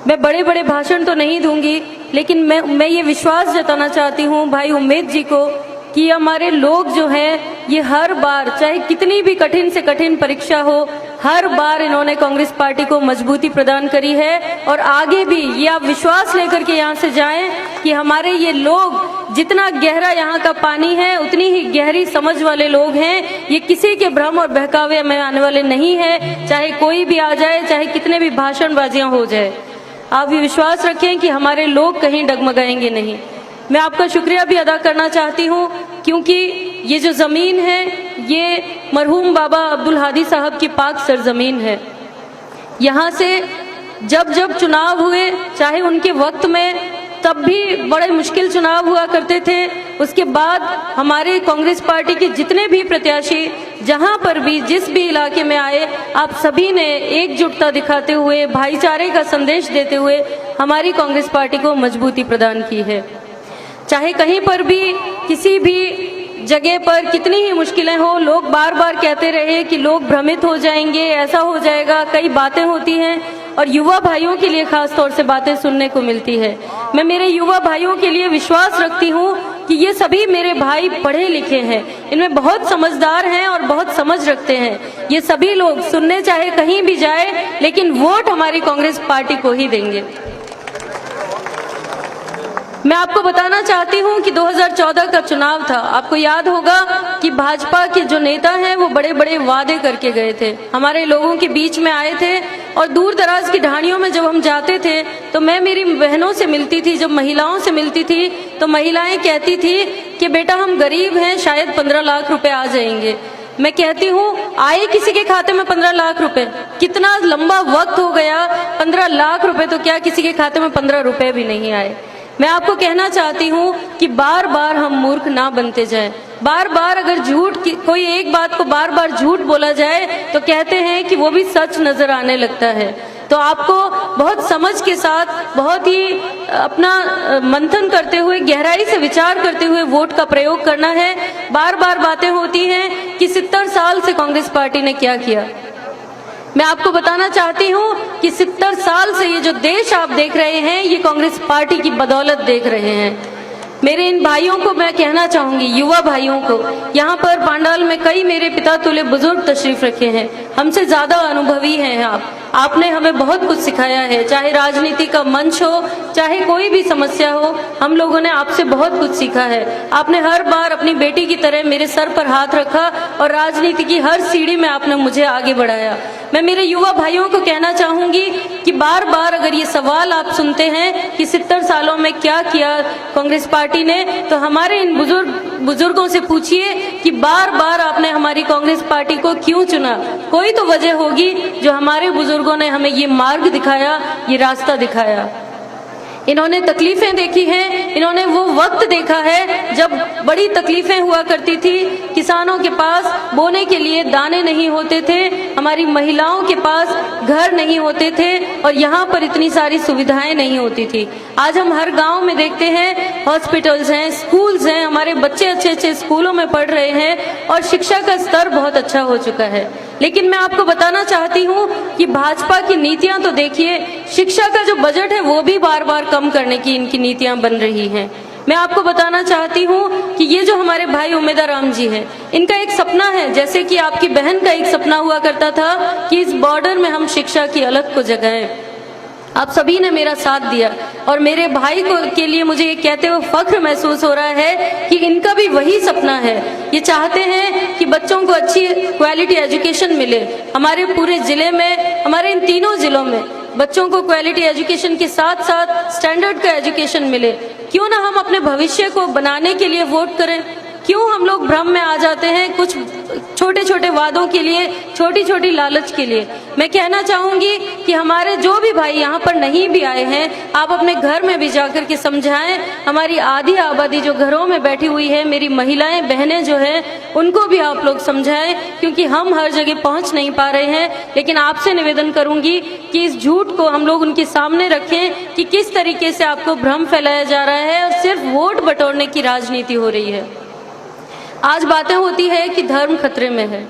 मैं बड़े बड़े भाषण तो नहीं दूंगी, लेकिन मैं ये विश्वास जताना चाहती हूँ भाई उम्मेद जी को कि हमारे लोग जो हैं ये हर बार, चाहे कितनी भी कठिन से कठिन परीक्षा हो, हर बार इन्होंने कांग्रेस पार्टी को मजबूती प्रदान करी है। और आगे भी ये आप विश्वास लेकर के यहाँ से जाएं कि हमारे ये लोग, जितना गहरा यहाँ का पानी है उतनी ही गहरी समझ वाले लोग हैं। ये किसी के भ्रम और बहकावे में आने वाले नहीं है, चाहे कोई भी आ जाए, चाहे कितने भी भाषणबाजियां हो जाए। आप ये विश्वास रखें कि हमारे लोग कहीं डगमगाएंगे नहीं। मैं आपका शुक्रिया भी अदा करना चाहती हूँ, क्योंकि ये जो ज़मीन है ये मरहूम बाबा अब्दुल हादी साहब की पाक सरजमीन है। यहाँ से जब जब चुनाव हुए, चाहे उनके वक्त में तब भी बड़े मुश्किल चुनाव हुआ करते थे, उसके बाद हमारे कांग्रेस पार्टी के जितने भी प्रत्याशी जहां पर भी जिस भी इलाके में आए, आप सभी ने एकजुटता दिखाते हुए, भाईचारे का संदेश देते हुए हमारी कांग्रेस पार्टी को मजबूती प्रदान की है। चाहे कहीं पर भी किसी भी जगह पर कितनी ही मुश्किलें हो, लोग बार बार कहते रहे कि लोग भ्रमित हो जाएंगे, ऐसा हो जाएगा, कई बातें होती हैं और युवा भाइयों के लिए खास तौर से बातें सुनने को मिलती है। मैं मेरे युवा भाइयों के लिए विश्वास रखती हूँ कि ये सभी मेरे भाई पढ़े लिखे हैं, इनमें बहुत समझदार हैं और बहुत समझ रखते हैं। ये सभी लोग सुनने चाहे कहीं भी जाए, लेकिन वोट हमारी कांग्रेस पार्टी को ही देंगे। मैं आपको बताना चाहती हूं कि 2014 का चुनाव था। आपको याद होगा कि भाजपा के जो नेता हैं वो बड़े बड़े वादे करके गए थे, हमारे लोगों के बीच में आए थे और दूर दराज की ढाणियों में जब हम जाते थे तो मैं मेरी बहनों से मिलती थी, जब महिलाओं से मिलती थी तो महिलाएं कहती थी कि बेटा हम गरीब हैं, शायद 15 लाख रुपए आ जाएंगे। मैं कहती हूँ आए किसी के खाते में 15 लाख रुपए? कितना लंबा वक्त हो गया, 15 लाख रुपए तो क्या किसी के खाते में 15 रुपए भी नहीं आए। मैं आपको कहना चाहती हूँ कि बार बार हम मूर्ख ना बनते जाएं। बार बार अगर झूठ की कोई एक बात को बार बार झूठ बोला जाए तो कहते हैं कि वो भी सच नजर आने लगता है। तो आपको बहुत समझ के साथ, बहुत ही अपना मंथन करते हुए, गहराई से विचार करते हुए वोट का प्रयोग करना है। बार बार बातें होती हैं कि 70 साल से कांग्रेस पार्टी ने क्या किया। मैं आपको बताना चाहती हूँ कि 70 साल से ये जो देश आप देख रहे हैं ये कांग्रेस पार्टी की बदौलत देख रहे हैं। मेरे इन भाइयों को मैं कहना चाहूंगी, युवा भाइयों को, यहाँ पर पांडाल में कई मेरे पिता तुल्य बुजुर्ग तशरीफ रखे हैं, हमसे ज्यादा अनुभवी हैं आपने हमें बहुत कुछ सिखाया है। चाहे राजनीति का मंच हो, चाहे कोई भी समस्या हो, हम लोगों ने आपसे बहुत कुछ सीखा है। आपने हर बार अपनी बेटी की तरह मेरे सर पर हाथ रखा और राजनीति की हर सीढ़ी में आपने मुझे आगे बढ़ाया। मैं मेरे युवा भाइयों को कहना चाहूंगी कि बार बार अगर ये सवाल आप सुनते हैं कि 70 सालों में क्या किया कांग्रेस पार्टी ने, तो हमारे इन बुजुर्गों से पूछिए कि बार बार आपने हमारी कांग्रेस पार्टी को क्यों चुना। कोई तो वजह होगी जो हमारे बुजुर्गों ने हमें ये मार्ग दिखाया, ये रास्ता दिखाया। इन्होंने तकलीफें देखी हैं, इन्होंने वो वक्त देखा है जब बड़ी तकलीफें हुआ करती थी, किसानों के पास बोने के लिए दाने नहीं होते थे, हमारी महिलाओं के पास घर नहीं होते थे और यहाँ पर इतनी सारी सुविधाएं नहीं होती थी। आज हम हर गांव में देखते हैं हॉस्पिटल्स हैं, स्कूल्स हैं, हमारे बच्चे अच्छे अच्छे स्कूलों में पढ़ रहे हैं और शिक्षा का स्तर बहुत अच्छा हो चुका है। लेकिन मैं आपको बताना चाहती हूँ कि भाजपा की नीतियां तो देखिए, शिक्षा का जो बजट है वो भी बार बार कम करने की इनकी नीतियां बन रही हैं। मैं आपको बताना चाहती हूँ कि ये जो हमारे भाई उम्मेदाराम जी हैं, इनका एक सपना है, जैसे कि आपकी बहन का एक सपना हुआ करता था कि इस बॉर्डर में हम शिक्षा की अलख को जगाएं। आप सभी ने मेरा साथ दिया और मेरे भाई को के लिए मुझे ये कहते हुए फख्र महसूस हो रहा है कि इनका भी वही सपना है। ये चाहते हैं कि बच्चों को अच्छी क्वालिटी एजुकेशन मिले। हमारे पूरे जिले में, हमारे इन तीनों जिलों में बच्चों को क्वालिटी एजुकेशन के साथ साथ स्टैंडर्ड का एजुकेशन मिले। क्यों ना हम अपने भविष्य को बनाने के लिए वोट करें? क्यों हम लोग भ्रम में आ जाते हैं कुछ छोटे छोटे वादों के लिए, छोटी छोटी लालच के लिए? मैं कहना चाहूंगी कि हमारे जो भी भाई यहाँ पर नहीं भी आए हैं, आप अपने घर में भी जाकर के समझाएं। हमारी आधी आबादी जो घरों में बैठी हुई है, मेरी महिलाएं बहनें जो हैं, उनको भी आप लोग समझाएं, क्योंकि हम हर जगह पहुंच नहीं पा रहे हैं। लेकिन आपसे निवेदन करूंगी कि इस झूठ को हम लोग उनके सामने रखें कि किस तरीके से आपको भ्रम फैलाया जा रहा है और सिर्फ वोट बटोरने की राजनीति हो रही है। आज बातें होती है कि धर्म खतरे में है।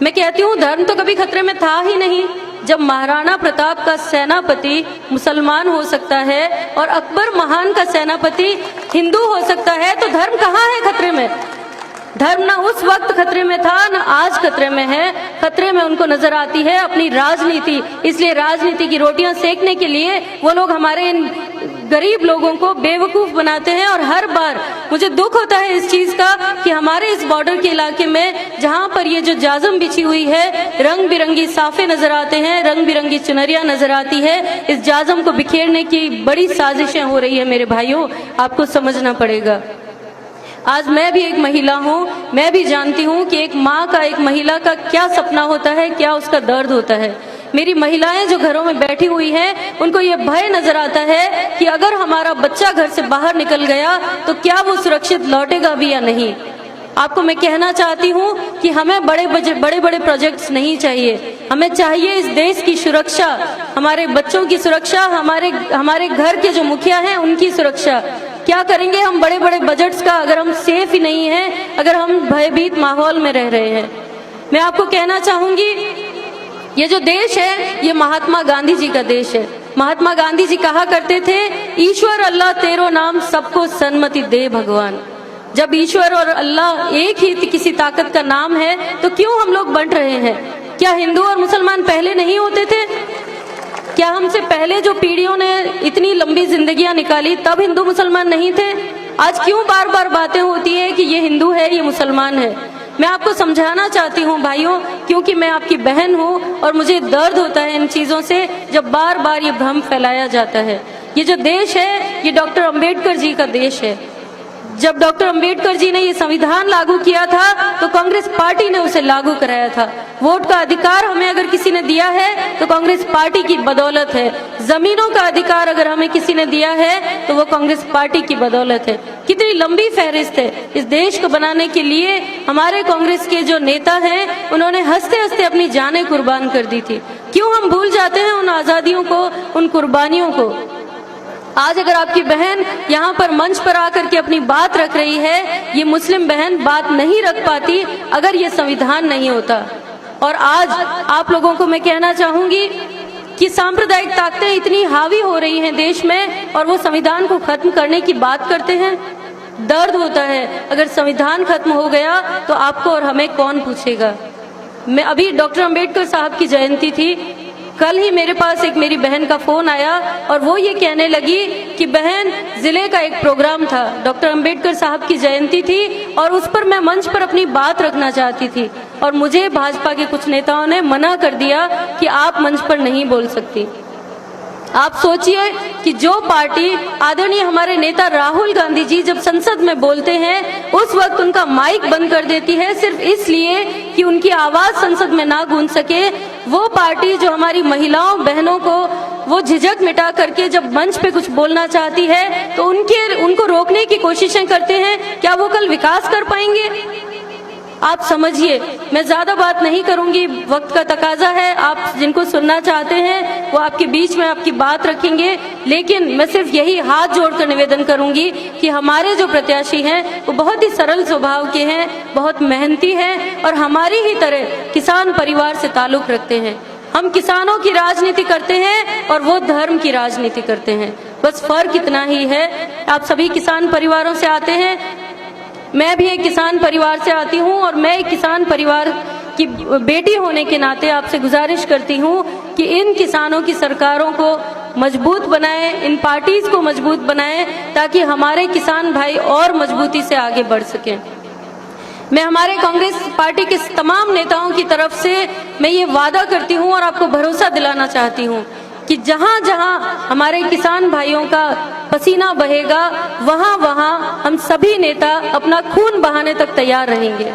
मैं कहती हूँ धर्म तो कभी खतरे में था ही नहीं। जब महाराणा प्रताप का सेनापति मुसलमान हो सकता है और अकबर महान का सेनापति हिंदू हो सकता है, तो धर्म कहाँ है खतरे में? धर्म ना उस वक्त खतरे में था, ना आज खतरे में है। खतरे में उनको नजर आती है अपनी राजनीति। इसलिए राजनीति की रोटियां सेकने के लिए वो लोग हमारे इन गरीब लोगों को बेवकूफ बनाते हैं। और हर बार मुझे दुख होता है इस चीज का कि हमारे इस बॉर्डर के इलाके में जहां पर ये जो जाजम बिछी हुई है, रंग बिरंगी साफे नजर आते हैं, रंग बिरंगी चुनरियां नजर आती है, इस जाजम को बिखेरने की बड़ी साजिशें हो रही है। मेरे भाइयों, आपको समझना पड़ेगा। आज मैं भी एक महिला हूँ, मैं भी जानती हूँ कि एक माँ का, एक महिला का क्या सपना होता है, क्या उसका दर्द होता है। मेरी महिलाएं जो घरों में बैठी हुई हैं, उनको ये भय नजर आता है कि अगर हमारा बच्चा घर से बाहर निकल गया तो क्या वो सुरक्षित लौटेगा भी या नहीं। आपको मैं कहना चाहती हूँ कि हमें बड़े बड़े प्रोजेक्ट्स नहीं चाहिए, हमें चाहिए इस देश की सुरक्षा, हमारे बच्चों की सुरक्षा, हमारे घर के जो मुखिया हैं उनकी सुरक्षा। क्या करेंगे हम बड़े बड़े बजट्स का अगर हम सेफ ही नहीं हैं, अगर हम भयभीत माहौल में रह रहे हैं। मैं आपको कहना चाहूंगी, ये जो देश है ये महात्मा गांधी जी का देश है। महात्मा गांधी जी कहा करते थे, ईश्वर अल्लाह तेरो नाम सबको सन्मति दे भगवान। जब ईश्वर और अल्लाह एक ही किसी ताकत का नाम है तो क्यों हम लोग बंट रहे हैं? क्या हिंदू और मुसलमान पहले नहीं होते थे? क्या हमसे पहले जो पीढ़ियों ने इतनी लंबी जिंदगियां निकाली तब हिंदू मुसलमान नहीं थे? आज क्यों बार बार बातें होती है कि ये हिंदू है, ये मुसलमान है? मैं आपको समझाना चाहती हूँ भाइयों, क्योंकि मैं आपकी बहन हूँ और मुझे दर्द होता है इन चीजों से जब बार बार ये भ्रम फैलाया जाता है। ये जो देश है ये डॉक्टर अंबेडकर जी का देश है। जब डॉक्टर अंबेडकर जी ने ये संविधान लागू किया था तो कांग्रेस पार्टी ने उसे लागू कराया था। वोट का अधिकार हमें अगर किसी ने दिया है तो कांग्रेस पार्टी की बदौलत है। जमीनों का अधिकार अगर हमें किसी ने दिया है तो वो कांग्रेस पार्टी की बदौलत है। कितनी लंबी फहरिस्त है। इस देश को बनाने के लिए हमारे कांग्रेस के जो नेता हैं उन्होंने हंसते हंसते अपनी जानें कुर्बान कर दी थी। क्यों हम भूल जाते हैं उन आजादियों को, उन कुर्बानियों को? आज अगर आपकी बहन यहाँ पर मंच पर आकर के अपनी बात रख रही है, ये मुस्लिम बहन बात नहीं रख पाती अगर ये संविधान नहीं होता। और आज आप लोगों को मैं कहना चाहूंगी कि सांप्रदायिक ताकतें इतनी हावी हो रही हैं देश में और वो संविधान को खत्म करने की बात करते हैं। दर्द होता है। अगर संविधान खत्म हो गया तो आपको और हमें कौन पूछेगा? मैं अभी डॉक्टर अंबेडकर साहब की जयंती थी, कल ही मेरे पास एक मेरी बहन का फोन आया और वो ये कहने लगी कि बहन, जिले का एक प्रोग्राम था, डॉक्टर अंबेडकर साहब की जयंती थी और उस पर मैं मंच पर अपनी बात रखना चाहती थी और मुझे भाजपा के कुछ नेताओं ने मना कर दिया कि आप मंच पर नहीं बोल सकती। आप सोचिए कि जो पार्टी आदरणीय हमारे नेता राहुल गांधी जी जब संसद में बोलते हैं उस वक्त उनका माइक बंद कर देती है सिर्फ इसलिए कि उनकी आवाज संसद में ना गूंज सके। वो पार्टी जो हमारी महिलाओं बहनों को वो झिझक मिटा करके जब मंच पे कुछ बोलना चाहती है तो उनको रोकने की कोशिशें करते हैं। क्या वो कल विकास कर पाएंगे? आप समझिए। मैं ज्यादा बात नहीं करूंगी, वक्त का तकाजा है। आप जिनको सुनना चाहते हैं वो आपके बीच में आपकी बात रखेंगे, लेकिन मैं सिर्फ यही हाथ जोड़कर निवेदन करूंगी कि हमारे जो प्रत्याशी हैं वो बहुत ही सरल स्वभाव के हैं, बहुत मेहनती हैं और हमारी ही तरह किसान परिवार से ताल्लुक रखते हैं। हम किसानों की राजनीति करते हैं और वो धर्म की राजनीति करते हैं, बस फर्क इतना ही है। आप सभी किसान परिवारों से आते हैं, मैं भी एक किसान परिवार से आती हूँ और मैं एक किसान परिवार की बेटी होने के नाते आपसे गुजारिश करती हूँ कि इन किसानों की सरकारों को मजबूत बनाएं, इन पार्टीज को मजबूत बनाएं ताकि हमारे किसान भाई और मजबूती से आगे बढ़ सकें। मैं हमारे कांग्रेस पार्टी के तमाम नेताओं की तरफ से मैं ये वादा करती हूँ और आपको भरोसा दिलाना चाहती हूँ कि जहां जहां हमारे किसान भाइयों का पसीना बहेगा वहां वहां हम सभी नेता अपना खून बहाने तक तैयार रहेंगे।